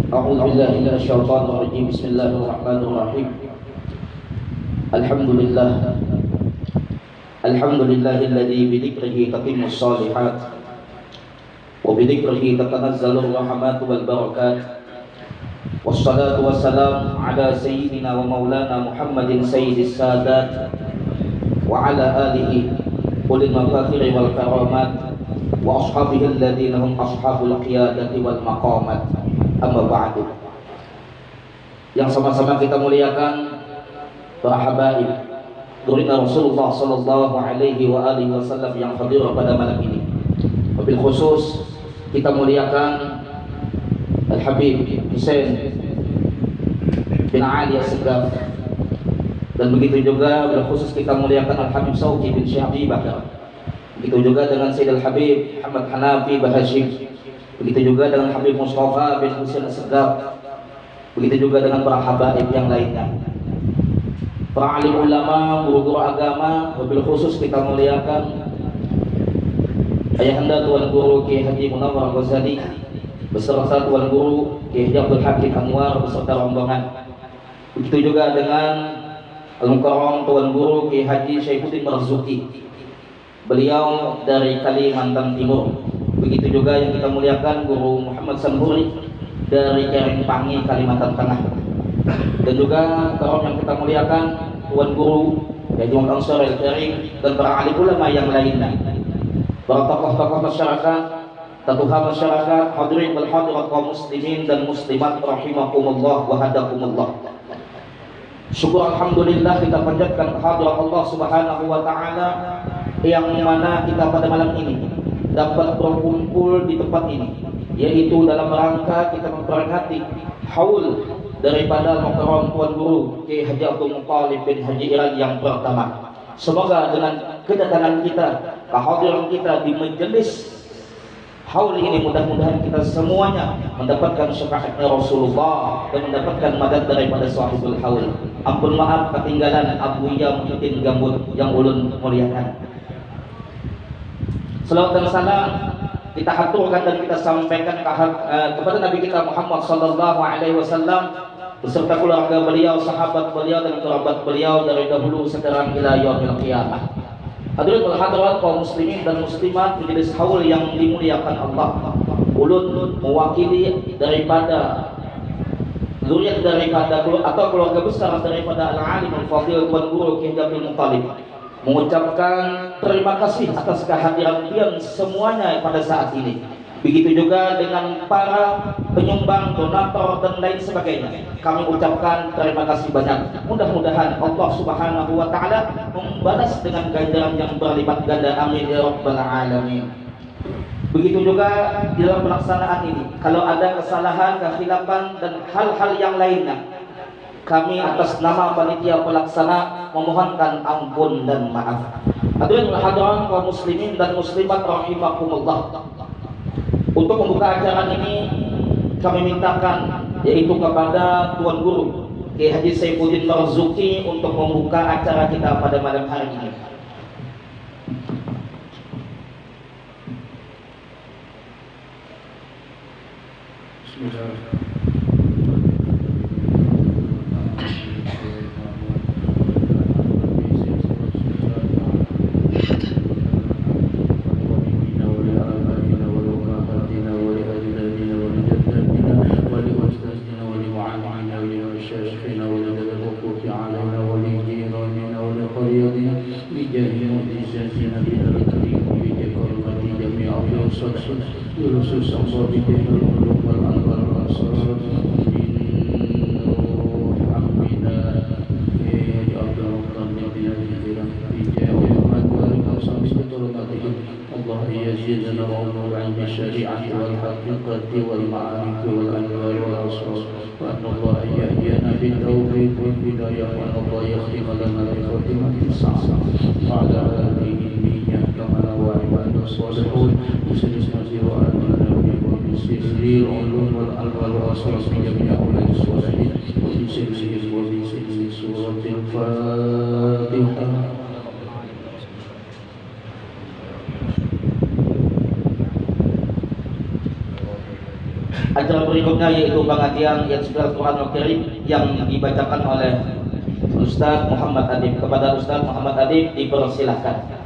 أعوذ بالله من الشيطان الرجيم. بسم الله الرحمن الرحيم. الحمد لله الذي بذكره تتم الصالحات وبذكره تتنزل الرحمات والبركات، والصلاة والسلام على سيدنا ومولانا محمد سيد السادات وعلى آله أولي المفاخر والكرامات وأصحابه الذين هم أصحاب القيادة والمقامات. Amma ba'du. Yang sama-sama kita muliakan para habaib Durina Rasulullah sallallahu alaihi wa alihi wasallam yang hadir pada malam ini. Wabil khusus kita muliakan Al-Habib Husain bin Ali As-Segaf, dan begitu juga wabil khusus kita muliakan Al-Habib Sauki bin Syekh Abi Bakar. Begitu juga dengan Sayyid Al-Habib Ahmad Hanafi Bahashim. Begitu juga dengan Habib Mustafa bin Husain As-Segaf. Begitu juga dengan para habaib yang lainnya, para alim ulama, guru-guru agama. Wabil khusus kita muliakan Ayahanda Tuan Guru Kiai Haji Munawwar Ghazali beserta Tuan Guru Kiai Haji Abdul Hakim Anwar beserta rombongan. Begitu juga dengan Al-Mukarram Tuan Guru Kiai Haji Syaifuddin Marzuki, beliau dari Kalimantan Timur. Begitu juga yang kita muliakan Guru Muhammad Sanhuri dari Keringpangi, Kalimantan Tengah. Dan juga kaum yang kita muliakan Tuan Guru Haji Muhammad Ansar Al-Karim dan para alim ulama yang lainnya, para tokoh-tokoh masyarakat, tatuha masyarakat, hadirin wal hadirat kaum muslimin dan muslimat rahimakumullah wa hadakumullah. Syukur alhamdulillah kita panjatkan kehadirat Allah Subhanahu wa taala yang mana kita pada malam ini dapat berkumpul di tempat ini, yaitu dalam rangka kita memperingati haul daripada Mukarram Tuan Guru Kiai Haji Abdul Muttalib bin Haji Irad yang pertama. Semoga dengan kedatangan kita, kehadiran kita di majelis haul ini, mudah-mudahan kita semuanya mendapatkan syafaatnya Rasulullah dan mendapatkan madad daripada sahibul haul. Ampun maaf ketinggalan Abu Ya Muhyiddin Gambut yang ulun muliakan. Salawat dan salam kita haturkan dan kita sampaikan kepada Nabi kita Muhammad sallallahu alaihi wasallam beserta keluarga beliau, sahabat beliau dan kerabat beliau dari dahulu sekarang ila yaumil qiyamah. Hadirin wal hadirat kaum muslimin dan muslimat majelis haul yang dimuliakan Allah. Ulun mewakili daripada zuriat daripada atau keluarga besar daripada al-alim al-fadil Tuan Guru Kiai Abdul Muttalib mengucapkan terima kasih atas kehadiran kalian semuanya pada saat ini. Begitu juga dengan para penyumbang, donatur dan lain sebagainya. Kami ucapkan terima kasih banyak. Mudah-mudahan Allah Subhanahu wa taala membalas dengan ganjaran yang berlipat ganda. Amin ya rabbal alamin. Begitu juga di dalam pelaksanaan ini, kalau ada kesalahan, kehilafan dan hal-hal yang lainnya, kami atas nama panitia pelaksana memohonkan ampun dan maaf. Hadirin hadirat kaum muslimin dan muslimat rahimakumullah. Untuk membuka acara ini kami mintakan yaitu kepada Tuan Guru Kiai Haji Syaifuddin Marzuki untuk membuka acara kita pada malam hari ini. Bismillahirrahmanirrahim. Acara berikutnya yaitu pengajian ayat surat Quran Al-Karim yang dibacakan oleh Ustaz Muhammad Adib. Kepada Ustaz Muhammad Adib dipersilahkan.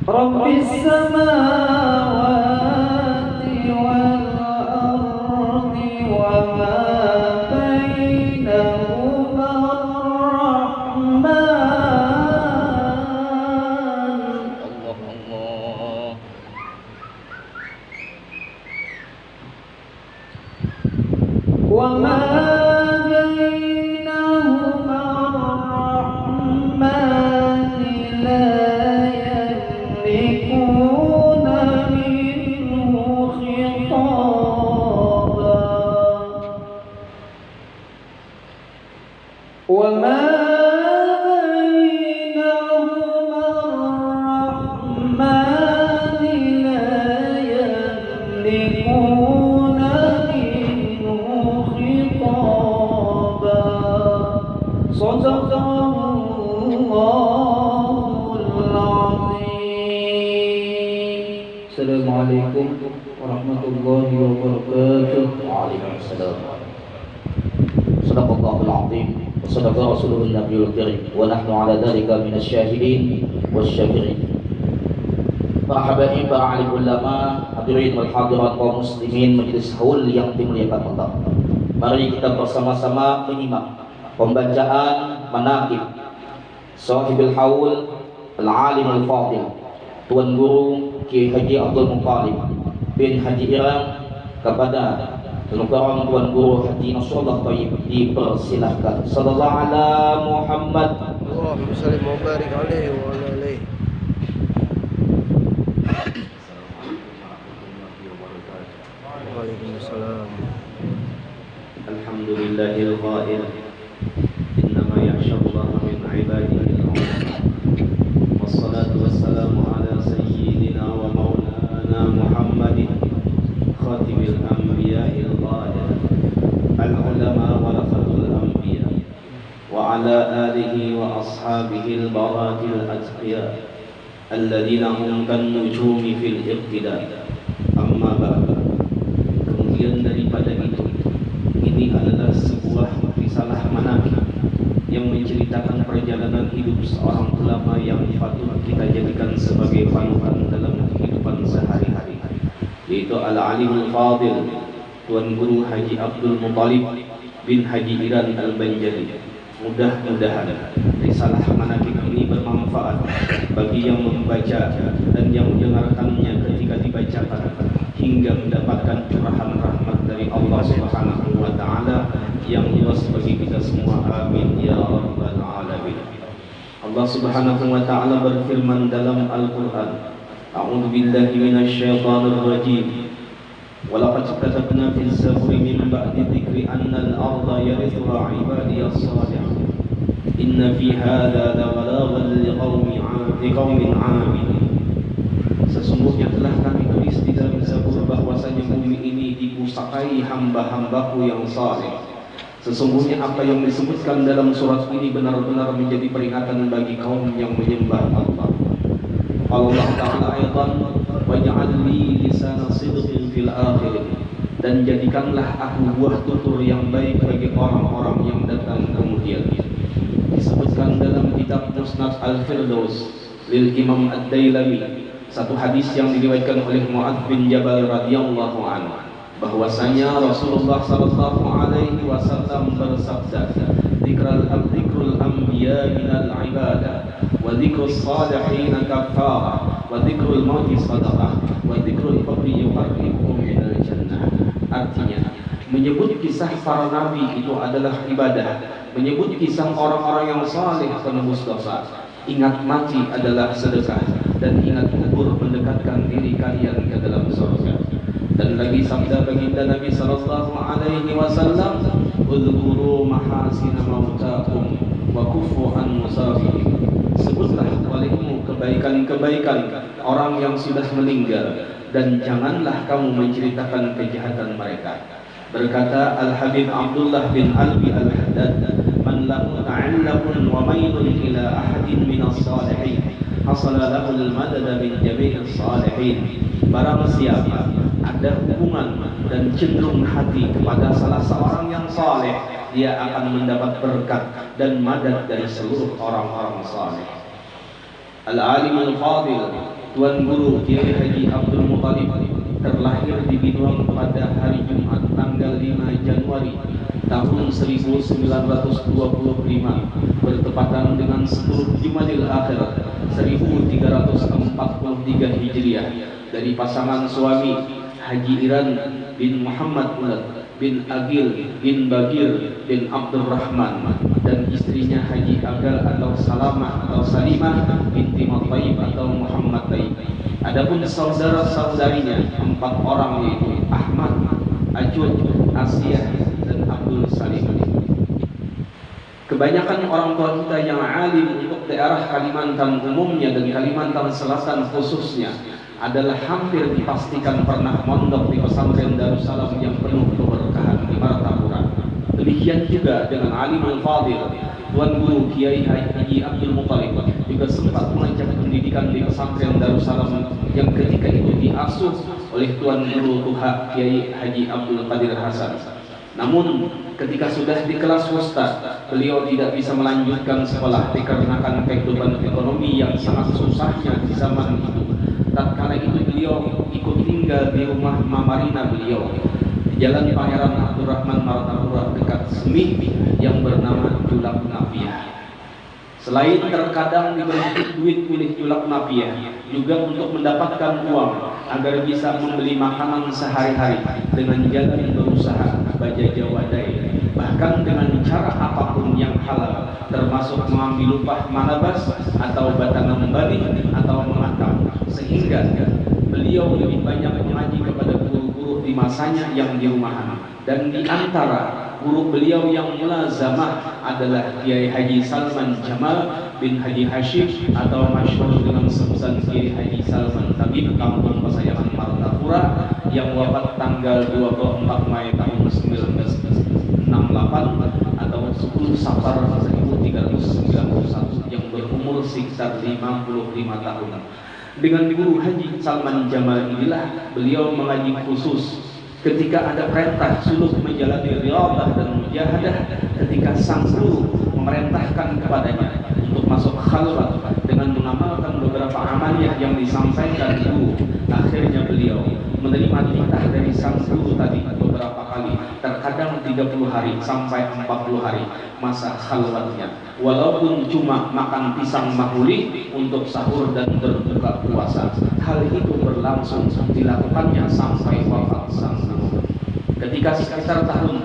Rabbis samawati wal ardi wa ma bainahuma ar-Rahman. Allah. Wa ma bainahuma ar-Rahman la يكون منه خطابا وما بينهما الرحمن لا يملكون منه خطابا صدق الله العظيم. Assalamualaikum warahmatullahi wabarakatuh. Waalaikumsalam. Sadaqallahul azim wa sadaqa rasulun nabiyul karim wa nahnu ala dzalika minasyahidin wasyakirin. Para habaib, para alim ulama, hadirin wal hadirat kaum muslimin majelis haul yang dimuliakan Allah. Mari kita bersama-sama menyimak pembacaan manaqib sahibul haul al-alim al-fadil Tuan Guru Kiai Haji Abdul Muttalib bin Haji Iram kepada Tuan Guru Haji Nasrullah Thayyib dipersilahkan. Sallallahu ala Muhammad. Allahumma shalli wa barik alaihi wa ala alihi. Waalaikumsalam. Alhamdulillahil qail innama yakhshallaha min ibadihi al-ulama. Wassalatu wassalamu ala sayyidina wa maulana Muhammadin khatimil anbiya'il qail al-ulama warasatul anbiya wa ala alihi wa ashabihi al-baratil atqiya alladhina hum kan nujumi fil iqtida. Amma ba'd. bagian daripada itu. Ini adalah sebuah risalah manaqib yang menceritakan perjalanan hidup seorang ulama yang patut kita jadikan sebagai panutan dalam kehidupan sehari-hari, yaitu Al-Alimul Fadil Tuan Guru Haji Abdul Muttalib bin Haji Iran Al-Banjari. Mudah-mudahan risalah manaqib ini bermanfaat bagi yang membaca dan yang mendengarkannya ketika dibacakan, hingga mendapatkan curahan rahmat dari Allah Subhanahu wa taala yang luas bagi kita semua. Amin ya rabbal alamin. Allah Subhanahu wa taala berfirman dalam Al-Qur'an, A'udzu billahi minasyaitonir rajim. Walaqad katabna fil zaburi min ba'di dzikri annal arda yarithuha 'ibadiyas shalihun. Inna fi hadza labalaghan liqaumin 'abidin. Sesungguhnya telah kami tulis di dalam Zabur bahwasanya bumi ini dipusakai hamba-hambaku yang saleh. Sesungguhnya apa yang disebutkan dalam surat ini benar-benar menjadi peringatan bagi kaum yang menyembah Allah. Allah Ta'ala ayatan waj'al li lisana sidqin fil akhirin, dan jadikanlah aku buah tutur yang baik bagi orang-orang yang datang kemudian. Disebutkan dalam kitab Musnad Al-Firdaus lil Imam Ad-Dailami, satu hadis yang diriwayatkan oleh Mu'adz bin Jabal radhiyallahu anhu, bahwasanya Rasulullah sallallahu alaihi wasallam bersabda, "Dzikrul anbiya minal ibadah, wa dzikrus salihin kafarah, wa dzikrul mauti sadaqah, wa dzikrul qabri yuqarribukum minal jannah." Artinya, menyebut kisah para nabi itu adalah ibadah, menyebut kisah orang-orang yang saleh penebus dosa. Ingat mati adalah sedekah, dan ingat kubur mendekatkan diri kalian ke dalam surga. Dan lagi sabda baginda Nabi sallallahu alaihi wasallam, "Udzkuru mahasina mautakum wa kufu an musafihim." Sebutlah olehmu kebaikan-kebaikan orang yang sudah meninggal, dan janganlah kamu menceritakan kejahatan mereka. Berkata Al-Habib Abdullah bin Alwi Al-Haddad, "Man lahu ta'allaqun wa mailun ila ahadin minas salihin, hasala lahu al-madad min jami'is salihin." Barang siapa ada hubungan dan cenderung hati kepada salah seorang yang saleh, dia akan mendapat berkat dan madad dari seluruh orang-orang saleh. Al-Alimul Fadil Tuan Guru Kiai Haji Abdul Muttalib terlahir di Binuang pada hari Jumat tanggal 5 Januari tahun 1925 bertepatan dengan 10 Jumadil Akhir 1343 Hijriah, dari pasangan suami Haji Iran bin Muhammad bin Agil bin Bagir bin Abdurrahman dan istrinya Haji Agal atau Salamah atau Salimah binti Mataib atau Muhammad Taib. Adapun saudara-saudarinya 4 orang, yaitu Ahmad, Ajud, Asiyah dan Abdul Salim. Kebanyakan orang tua kita yang alim untuk daerah Kalimantan umumnya dan Kalimantan Selatan khususnya adalah hampir dipastikan pernah mondok di pesantren Darussalam yang penuh keberkahan di Martapura. Demikian juga dengan Alimul Fadil Tuan Guru Kiai Haji Abdul Muttalib juga sempat mengajar pendidikan di pesantren Darussalam yang ketika itu diasuh oleh Tuan Guru Tuha Kiai Haji Abdul Qadir Hasan. Namun ketika sudah di kelas ustaz, beliau tidak bisa melanjutkan sekolah dikarenakan kehidupan ekonomi yang sangat susahnya di zaman itu. Tatkala itu beliau ikut tinggal di rumah Mamarina beliau di Jalan Pangeran Abdurrahman Martapura dekat Semih yang bernama Julak Nafiah. Selain terkadang diberi duit oleh Julak Nafiah, juga untuk mendapatkan uang agar bisa membeli makanan sehari-hari dengan jalan berusaha bajajawadai, bahkan dengan cara apapun yang halal, termasuk mengambil upah manabas atau batangan bali atau mengatap, sehingga beliau lebih banyak mengaji kepada guru-guru di masanya yang di rumahan. Dan di antara guru beliau yang mulazamah adalah Kiai Haji Salman Jamal bin Haji Hashim atau masyhur dengan sebutan Kiai Haji Salman Tabib, kampung Pasayaman Martapura, yang wafat tanggal 24 Mei tahun 1968 atau 10 Safar 1391, yang berumur sekitar 55 tahun. Dengan Guru Haji Salman Jamal inilah beliau mengaji khusus ketika ada perintah suruh menjalani riyadhah dan mujahadah, ketika sang guru memerintahkan kepadanya untuk masuk khalwat dengan mengamalkan beberapa amaliyah yang disampaikan guru, akhirnya beliau menerima titah dari sang guru tadi beberapa kali, terkadang 30 hari sampai 40 hari masa khalwatnya, walaupun cuma makan pisang mahuli untuk sahur dan berbuka puasa. Hal itu berlangsung dilakukannya sampai wafat sang guru. Ketika sekitar tahun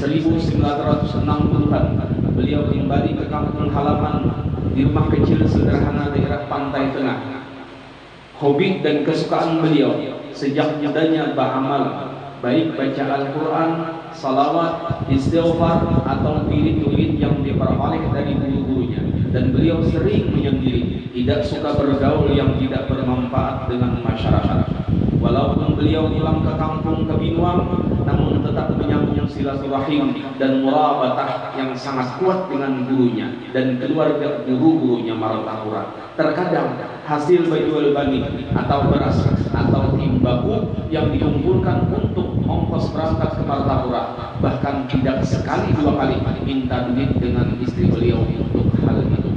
1960-an beliau kembali ke kampung halaman di rumah kecil sederhana daerah Pantai Tengah. Hobi dan kesukaan beliau sejak mudanya beramal, baik baca Al-Quran, salawat, istighfar, atau wirid-wirid yang diperoleh dari guru-gurunya. Dan beliau sering menyendiri, tidak suka bergaul yang tidak bermanfaat dengan masyarakat. Walaupun beliau pulang ke kampung ke Binuang, namun tetap menyambung silaturahim dan murabatah yang sangat kuat dengan gurunya dan keluarga guru-gurunya Martapura. Terkadang hasil jual bani atau beras atau timbaku yang dikumpulkan untuk ongkos berangkat ke Martapura, bahkan tidak sekali dua kali minta duit dengan istri beliau untuk hal itu.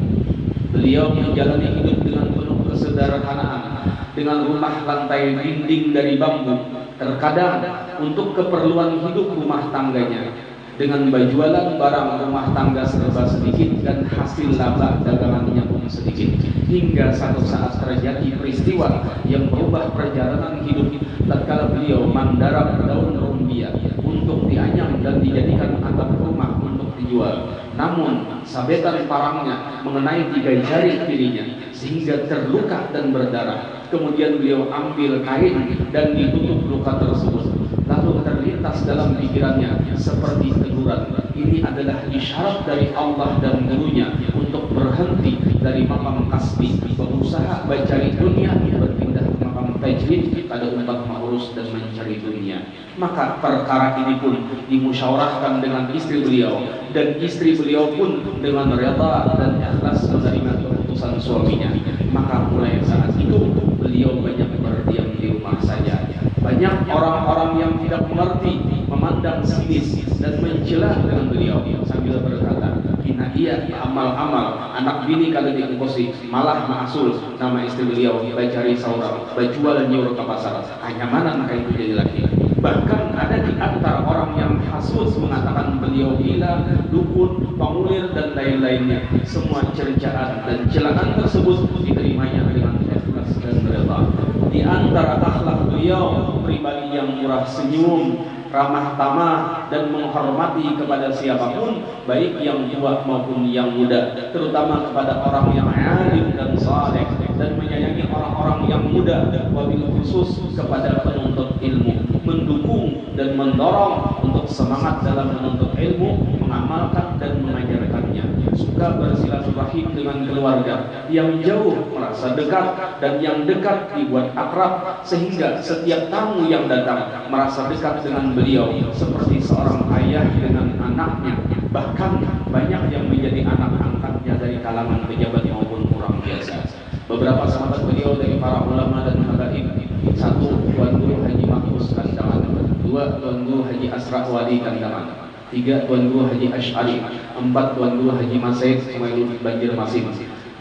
Beliau menjalani hidup dengan penuh kesederhanaan, dengan rumah lantai dinding dari bambu, terkadang untuk keperluan hidup rumah tangganya, dengan berjualan barang rumah tangga serba sedikit dan hasil laba dagangannya pun sedikit, hingga satu saat terjadi peristiwa yang merubah perjalanan hidup tatkala beliau mendarab daun rumbia untuk dianyam dan dijadikan atap rumah untuk dijual. Namun sabetan parangnya mengenai 3 jari kirinya sehingga terluka dan berdarah. Kemudian beliau ambil kain dan ditutup luka tersebut. Lalu terlintas dalam pikirannya seperti teguran, ini adalah isyarat dari Allah dan gurunya untuk berhenti dari maqam kasbi, berusaha mencari dunia, berpindah ke maqam tajrid pada umat ma'urus dan mencari dunia. Maka perkara ini pun dimusyawarahkan dengan istri beliau, dan istri beliau pun dengan rela dan ikhlas menerima keputusan suaminya. Maka mulai saat itu beliau banyak berdiam di rumah saja. Banyak orang-orang yang tidak mengerti, memandang sinis dan mencela dengan beliau sambil berkata, "Ina iya amal-amal anak bini kalau diungkosi malah maasul nama istri beliau bacari saurang, bajual nyuruh ke pasar. Hanya mana anak itu jadi laki." Bahkan ada di antara orang yang hasud mengatakan beliau gila, dukun, pengulir dan lain-lainnya. Semua cercaan dan celaan tersebut diterimanya dengan ikhlas dan rela. Di antara akhlak beliau pribadi yang murah senyum, ramah tamah dan menghormati kepada siapapun, baik yang tua maupun yang muda, terutama kepada orang yang alim dan saleh, dan menyayangi orang-orang yang muda, wabil khusus kepada penuntut ilmu, mendukung dan mendorong untuk semangat dalam menuntut ilmu, mengamalkan dan mengajarkannya, suka bersilaturahim dengan keluarga, yang jauh merasa dekat dan yang dekat dibuat akrab, sehingga setiap tamu yang datang merasa dekat dengan beliau seperti seorang ayah dengan anaknya. Bahkan banyak yang menjadi anak angkatnya dari kalangan pejabat maupun orang biasa. Beberapa sahabat beliau dari para ulama dan habaib: 1. Tuan Guru Haji Mahfuz Kandangan, 2. Tuan Guru Haji Asra Wali Kandangan, 3. Tuan Guru Haji Ash'ari, 4. Tuan Guru Haji Masaid Sumailun Banjarmasin,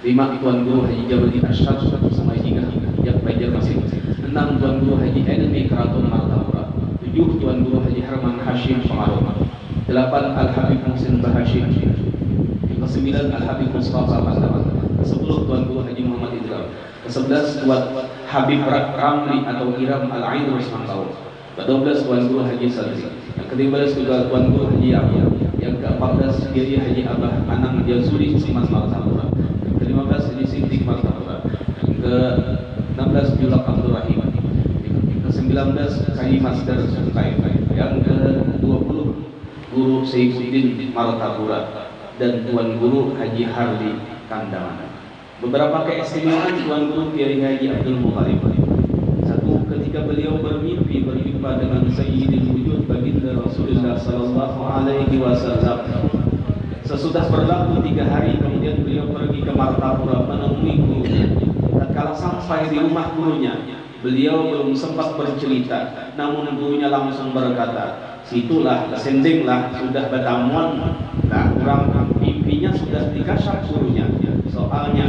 5. Tuan Guru Haji Jabali Asyad Sumaijingah Yak Banjarmasin, 6. Tuan Guru Haji Elmi Keraton Martapura, 7. Tuan Guru Haji Herman Hashim Pengaruh, 8. Al-Habib Muhsin Bahashim, 9. Al-Habib Mustafa Pandaman, 10. Tuan Guru Haji Muhammad Idram, 11. Tuan Habib Ramli atau Iram Al-Aidrus Mantau, 12. Tuan Guru Haji Sadri, yang ke-13 juga Tuan Guru Haji Yahya, yang ke-14 Kiai Haji Abah Anang Jazuli Simas Martapura, yang ke-15 Haji Sindik Martapura, yang ke-16 Julak Abdul Rahim, yang ke-19 Haji Masdar Sunkai, yang ke-20 Guru Saifuddin Martapura, dan Tuan Guru Haji Harli Kandangan. Beberapa keistimewaan Tuan Guru Kiai Haji Abdul Muthalib. 1. Ketika beliau bermimpi berjumpa dengan Sayyidil Wujud baginda Rasulullah sallallahu alaihi wasallam. Sesudah berlalu 3 hari kemudian beliau pergi ke Martapura menemui gurunya. Tatkala sampai di rumah gurunya, beliau belum sempat bercerita, namun gurunya langsung berkata, situlah, sendinglah, sudah batamuan. Nah, orang mimpinya sudah dikasih gurunya, soalnya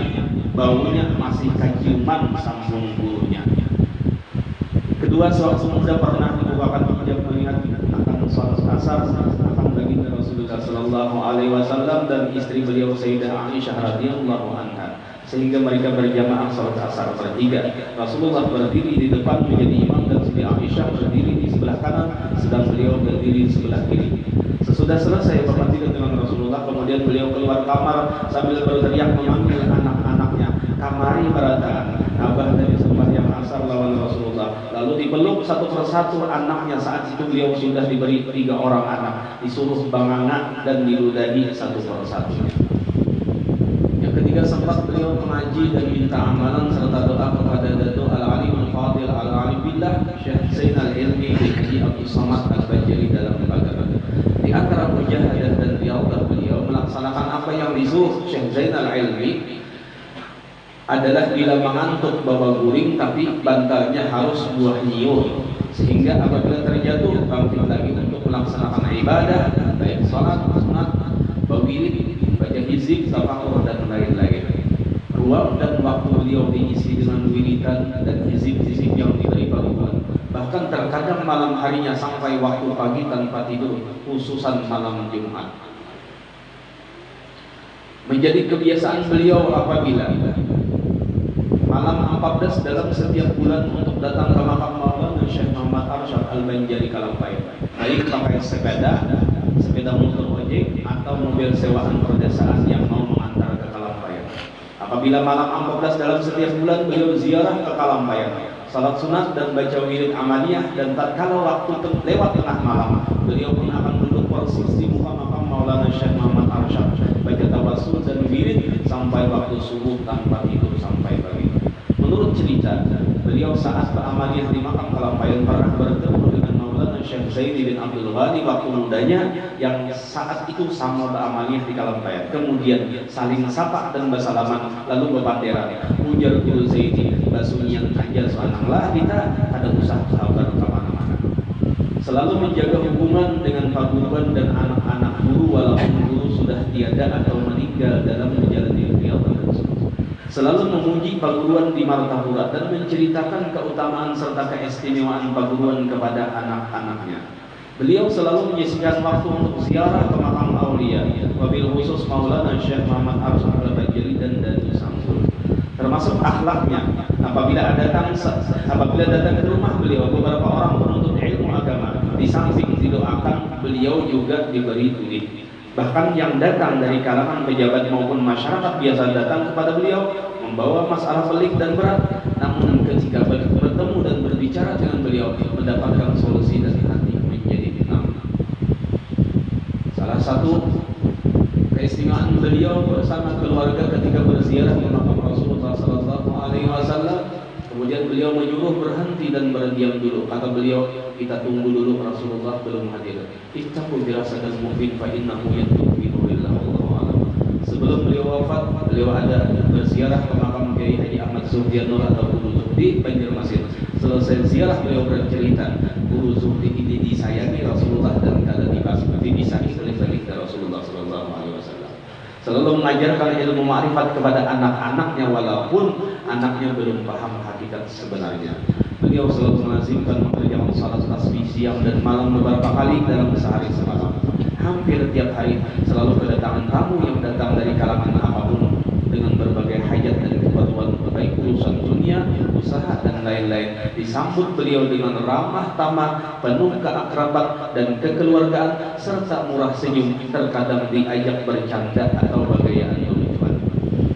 baunya masih keciuman, sambung gurunya. Kedua, sewaktu muda pernah membukakan hijab melihat akan salat asar akan baginda Rasulullah Sallallahu Alaihi Wasallam dan istri beliau Sayyidah Aisyah radhiyallahu anha, sehingga mereka berjamaah salat asar bertiga. Rasulullah berdiri di depan menjadi imam dan Siti Aisyah berdiri di sebelah kanan, sedang beliau berdiri di sebelah kiri. Sesudah selesai berpatikan dengan Rasulullah, kemudian beliau keluar kamar sambil berteriak memanggil anak-anaknya, kamari barataan, abah dari sembahyang asar lawan Rasulullah. Lalu dipeluk satu persatu anaknya. Saat itu beliau sudah diberi 3 orang anak, disuruh banganga dan diludahi satu persatu. Yang ketiga, sempat beliau mengaji dan minta amalan serta doa kepada Datuk Al-Alim Al-Fadil Al-Alim Billah Syekh Zainal Ilmi bin Haji Abdul Samad Al-Bajali dalam Al-Baqarah. Di antara mujahadah dan riyadhah beliau melaksanakan apa yang disuruh Syekh Zainal Ilmi adalah bila mengantuk bawa guring, tapi bantalnya harus buah nyiur, sehingga apabila terjatuh bangkit lagi untuk melaksanakan ibadah baik salat, sunat, wirid, baca hizib, tafakur dan lain-lain. Ruang dan waktu beliau diisi dengan wiridan dan hizib-hizib yang diberi paruhan. Bahkan terkadang malam harinya sampai waktu pagi tanpa tidur, khususan malam Jumat. Menjadi kebiasaan beliau apabila malam 14 dalam setiap bulan untuk datang ke makam Maulana Syekh Muhammad Arsyad Al-Banjari Kalampait, baik pakai sepeda motor ojek atau mobil sewaan perdesaan yang mau mengantar ke Kalampait. Apabila malam 14 dalam setiap bulan beliau ziarah ke Kalampait, salat sunat dan baca wirid amaliyah, dan tatkala waktu lewat tengah malam beliau pun akan duduk persis di muka makam Maulana Syekh Muhammad Arsyad, baca tawassul dan wirid sampai waktu subuh tanpa tidur sampai pagi. Menurut cerita, beliau saat beramaliyah di makam Kalampait pernah bertemu dengan Maulana Syekh Zaidi bin Abdul Ghani waktu mudanya yang saat itu sama beramaliyah di Kalampait. Kemudian saling sapa dan bersalaman, lalu berpateran, ujar Guru Zaidi, basunyian aja soanang lah kita ada usaha sabar kemana-mana. Selalu menjaga hubungan dengan paguruan dan anak-anak guru walaupun guru sudah tiada atau meninggal dalam menjalani riyadhah. Selalu memuji paguruan di Martapura dan menceritakan keutamaan serta keistimewaan paguruan kepada anak-anaknya. Beliau selalu menyisihkan waktu untuk ziarah ke makam aulia, wabil khusus Maulana Syekh Muhammad Arsyad Al-Bajali dan Datu Samsul. Termasuk akhlaknya, apabila datang ke rumah beliau beberapa orang penuntut ilmu agama, di samping didoakan, beliau juga diberi duit. Bahkan yang datang dari kalangan pejabat maupun masyarakat biasa datang kepada beliau membawa masalah pelik dan berat, namun ketika bertemu dan berbicara dengan beliau mendapatkan solusi dan hati menjadi tenang. Salah satu keistimewaan beliau bersama keluarga ketika berziarah ke makam Rasulullah Sallallahu Alaihi Wasallam, kemudian beliau menyuruh berhenti dan berdiam dulu. Kata beliau, kita tunggu dulu, Rasulullah belum hadir. Ittaqu firasatan mu'min fa innahu yatubu billah wallahu a'lam. Sebelum beliau wafat, beliau ada berziarah ke makam Kiai Haji Ahmad Sufyan Nur atau Guru Zuhdi Banjarmasin. Selesai ziarah beliau bercerita, Guru Zuhdi ini disayangi Rasulullah dan kada dipisahi oleh baginda Rasulullah Sallallahu Alaihi Wasallam. Selalu mengajarkan ilmu ma'rifat kepada anak-anaknya walaupun anaknya belum paham hakikat sebenarnya. Beliau selalu melazimkan mengerjakan salat tasbih siang dan malam beberapa kali dalam sehari semalam. Hampir tiap hari selalu kedatangan tamu yang datang dari kalangan apapun dengan berbagai hajat dan kebutuhan baik urusan dunia, usaha dan lain-lain. Disambut beliau dengan ramah tamah, penuh keakraban dan kekeluargaan serta murah senyum, terkadang diajak bercanda atau bergayaan lucuan.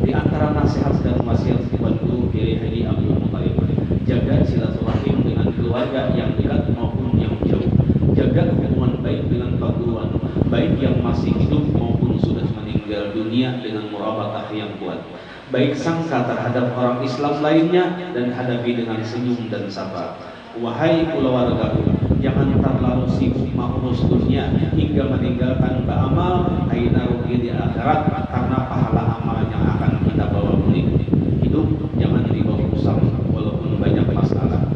Di antara nasihat dan wasiat Guru Kiai Haji Abdul Muthalib, jaga silaturahim dengan keluarga yang dekat maupun yang jauh. Jaga hubungan baik dengan paguruan, baik yang masih hidup maupun sudah meninggal dunia dengan murabatah yang kuat. Baik sangka terhadap orang Islam lainnya dan hadapi dengan senyum dan sabar. Wahai keluargaku, jangan terlalu sibuk mengurus dunia hingga meninggalkan beramal aina rugi di akhirat, karena pahala amal yang akan kita bawa pulang. Hidup jangan dibawa usang walaupun banyak masalah.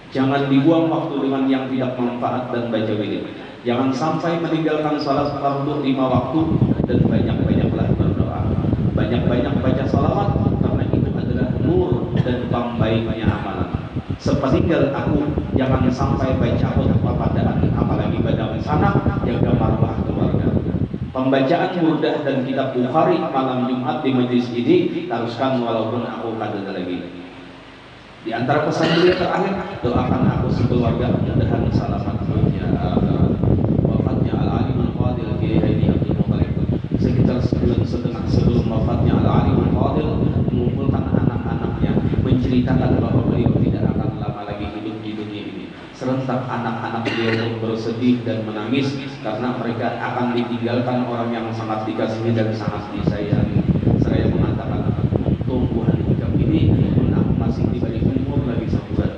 Jangan dibuang waktu dengan yang tidak manfaat dan baca wirid. Jangan sampai meninggalkan salat fardu 5 waktu, dan banyak-banyaklah berdoa. Banyak-banyak baca salawat, karena itu adalah nur dan pembaiknya amalan. Sepeninggal aku, jangan sampai baca kepadaan, apalagi pada sana, jaga marwah keluarga. Pembacaan burdah dan kitab Bukhari malam Jumat di majlis ini teruskan walaupun aku kadang lagi. Di antara pesan beliau terakhir, doakan aku sekeluarga mudah-mudahan selamat dunia akhirat. Wafatnya Al-Alimul Fadil Kiai Haji Abdul Muthalib. Sekitar sebulan setengah sebelum wafatnya Al-Alimul Fadil mengumpulkan anak-anaknya, menceritakan bahwa beliau tidak akan lama lagi hidup di dunia ini. Serentak anak-anak beliau pun bersedih dan menangis karena mereka akan ditinggalkan orang yang sangat dikasihi dan sangat disayangi. Saya mengatakan, tumbuhan hikam ini pun aku masih diberi umur lagi sebulan.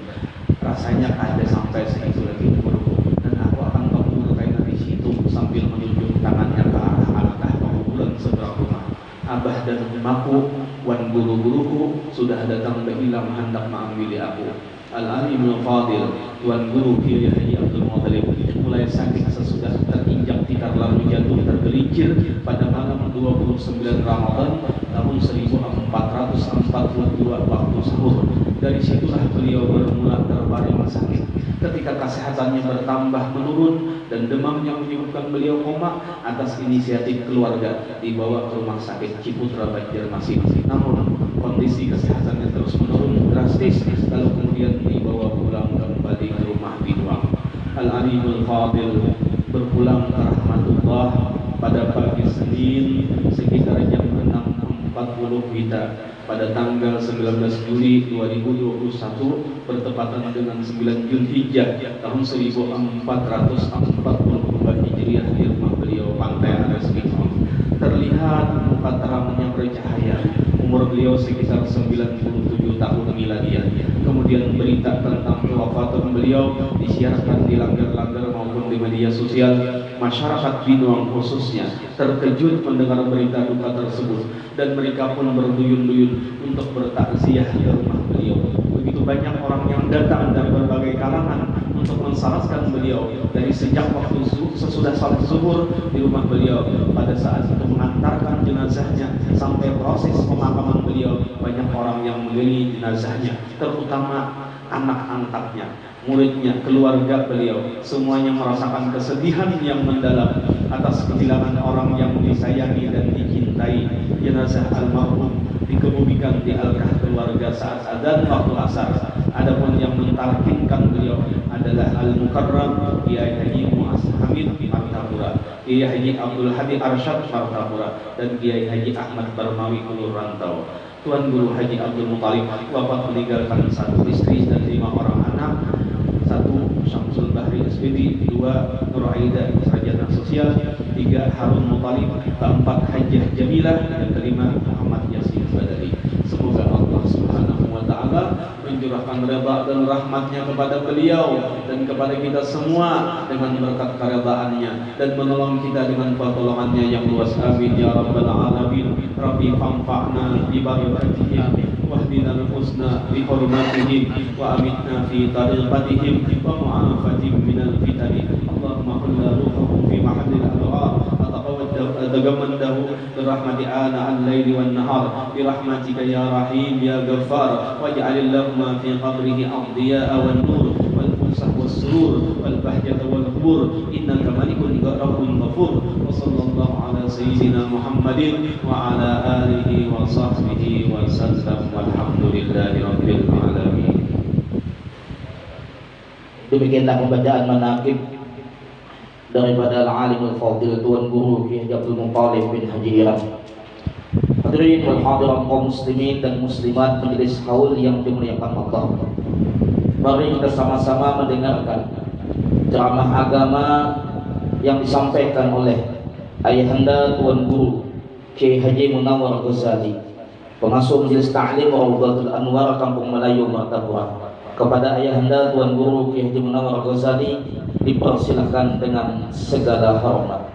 Rasanya ada sampai segitu lagi umurku, dan aku akan bangun kayak di situ sambil menunjuk tangannya ke arah alangkah penguburan seberang rumah. Abah dan emakku, wan guru-guruku sudah datang berhilang hendak mengambil aku. Al-Alimul Fadil, Tuan Guru Kiai Haji Abdul Muthalib mulai sakit sesudah terinjak tikar lalu jatuh tergelincir pada malam 29 Ramadan tahun 1442 waktu sahur. Dari situlah beliau bermula terbaring sakit. Ketika kesehatannya bertambah menurun dan demam yang menyebabkan beliau koma, atas inisiatif keluarga dibawa ke rumah sakit Ciputra Banjarmasin. Namun kondisi kesehatannya terus menurun drastis, lalu kemudian dibawa pulang kembali ke rumah Binuang. Al-Alimul Fadil berpulang ke rahmatullah pada pagi Senin sekitar jam 6.40 WITA pada tanggal 19 Juli 2021 bertepatan dengan 9 Zulhijjah tahun 1442 Hijriah di rumah beliau Pantai Aras Binuang. Terlihat muka terangnya bercahaya. Umur beliau sekitar 97 tahun miladiah. Kemudian berita tentang kewafatan beliau disiarkan di langgar-langgar maupun di media sosial. Masyarakat Binuang khususnya terkejut mendengar berita duka tersebut, dan mereka pun berduyun-duyun untuk bertakziah ke rumah beliau. Begitu banyak orang yang datang dari berbagai kalangan untuk mensalatkan beliau, dari sejak waktu sesudah salat zuhur di rumah beliau, pada saat itu mengantarkan jenazahnya sampai proses pemakaman beliau. Banyak orang yang mengelilingi jenazahnya, terutama anak angkatnya, muridnya, keluarga beliau. Semuanya merasakan kesedihan yang mendalam atas kehilangan orang yang disayangi dan dicintai. Jenazah almarhum dikebumikan di alkah keluarga saat adzan waktu asar. Adapun yang mentalkinkan beliau adalah Al-Mukarram Kiai Haji Mu'az Hamid Martapura, Kiai Haji Abdul Hadi Arsyad Martapura, dan Kiai Haji Ahmad Barmawi Ulu Rantau. Tuan Guru Haji Abdul Muthalib wafat meninggalkan 1 istri dan 5 orang anak. 1 Syamsul Bahri SPD, 2 Nur Aida Sarjana Sosial, 3 Harun Muthalib, 4 Hajjah Jamilah, dan 5 Muhammad Yasin Badari. Semoga Allah Subhanahu wa Ta'ala mencurahkan redha dan rahmatnya kepada beliau dan kepada kita semua dengan berkat keredaannya, dan menolong kita dengan pertolongannya yang luas. Amin ya rabbal alamin. Rabbi fanfa'na bi barakatihim wahdina al-husna bi hurmatihim wa amitna fi tariqatihim wa mu'afatihim minal fitani. Allahumma qilla ruhum fi mahallil adrar ataqawadahu birahmati ana al-laili wan nahar birahmatika ya rahim ya ghaffar waj'alil lahum fi qabrihi adhiya'a wan nur wal fusah was surur wal bahjata wal qubur innaka malikun rabbun ghafur. Wa sallallahu ala sayyidina Muhammadin wa ala alihi wa sahbihi wa sallam walhamdulillahi rabbil alamin. Demikianlah pembacaan manaqib daripada Al-Alimul Fadil Tuan Guru Kiai Haji Abdul Muthalib bin Haji Iran. Hadirin wal hadirat kaum muslimin dan muslimat majelis haul yang dimuliakan Allah. Mari kita sama-sama mendengarkan ceramah agama yang disampaikan oleh Ayahanda Tuan Guru Kiai Haji Munawwar Ghazali, pengasuh Majelis Ta'lim Rawdatul Anwar Kampung Melayu Martapura. Kepada Ayahanda Tuan Guru Kiai Haji Munawwar Ghazali dipersilakan dengan segala hormat.